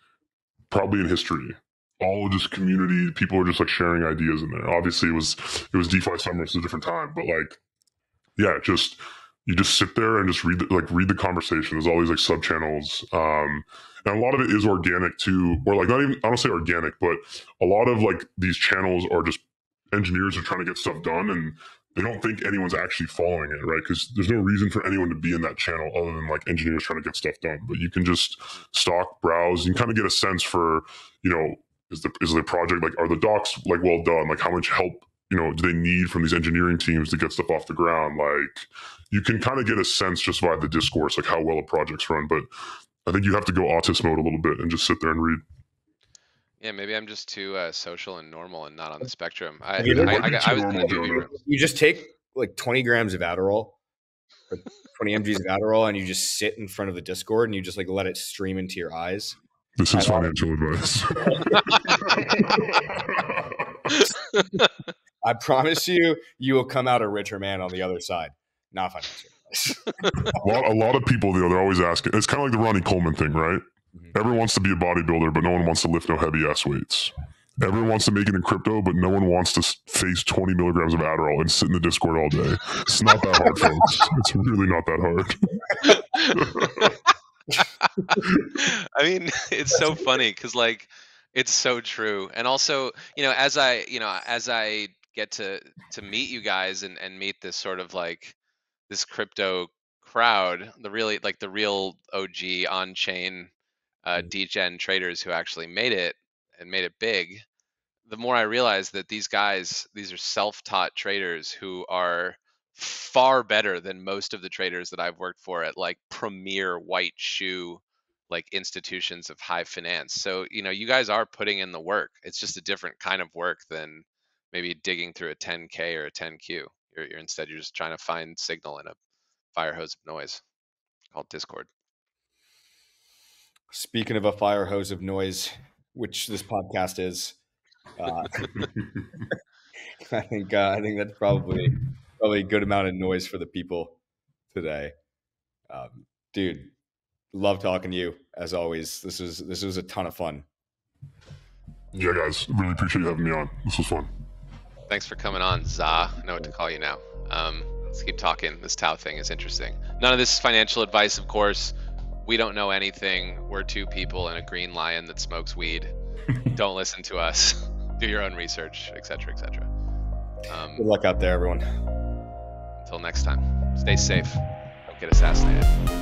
probably in history. All just community people are just like sharing ideas in there. Obviously, it was DeFi summer, it's a different time, but like, yeah, you just sit there and just read the conversation. There's all these like sub channels, and a lot of it is organic too, or like not even, I don't say organic, but a lot of like these channels are just engineers are trying to get stuff done, and they don't think anyone's actually following it, right? Because there's no reason for anyone to be in that channel other than like engineers trying to get stuff done. But you can just stalk, browse, and kind of get a sense for, is the project, like, are the docs like well done? Like how much help, do they need from these engineering teams to get stuff off the ground? Like you can kind of get a sense just by the discourse, like how well a project's run. But I think you have to go autist mode a little bit and just sit there and read. Yeah, maybe I'm just too social and normal and not on the spectrum. You just take like 20 grams of Adderall, or 20 mgs of Adderall, and you just sit in front of the Discord and you just like let it stream into your eyes. This is financial advice. I promise you, you will come out a richer man on the other side. Not financial advice. A lot of people, they're always asking. It's kind of like the Ronnie Coleman thing, right? Mm-hmm. Everyone wants to be a bodybuilder, but no one wants to lift no heavy ass weights. Everyone wants to make it in crypto, but no one wants to face 20 milligrams of Adderall and sit in the Discord all day. It's not that hard, folks. It's really not that hard. I mean, it's so funny because like it's so true. And also, as I get to meet you guys and meet this sort of like this crypto crowd, the real OG on-chain degen traders who actually made it and made it big, the more I realize that these are self-taught traders who are far better than most of the traders that I've worked for at like premier white shoe like institutions of high finance. So you guys are putting in the work. It's just a different kind of work than maybe digging through a 10K or a 10Q. You're just trying to find signal in a fire hose of noise called Discord. Speaking of a fire hose of noise, which this podcast is, I think that's probably a good amount of noise for the people today. Dude, love talking to you as always. This was a ton of fun. Yeah, guys, really appreciate you having me on. This was fun. Thanks for coming on, Za. I know what to call you now. Let's keep talking. This Tau thing is interesting. None of this is financial advice, of course. We don't know anything. We're two people and a green lion that smokes weed. Don't listen to us. Do your own research, etc., etc. Good luck out there, everyone. Until next time, stay safe. Don't get assassinated.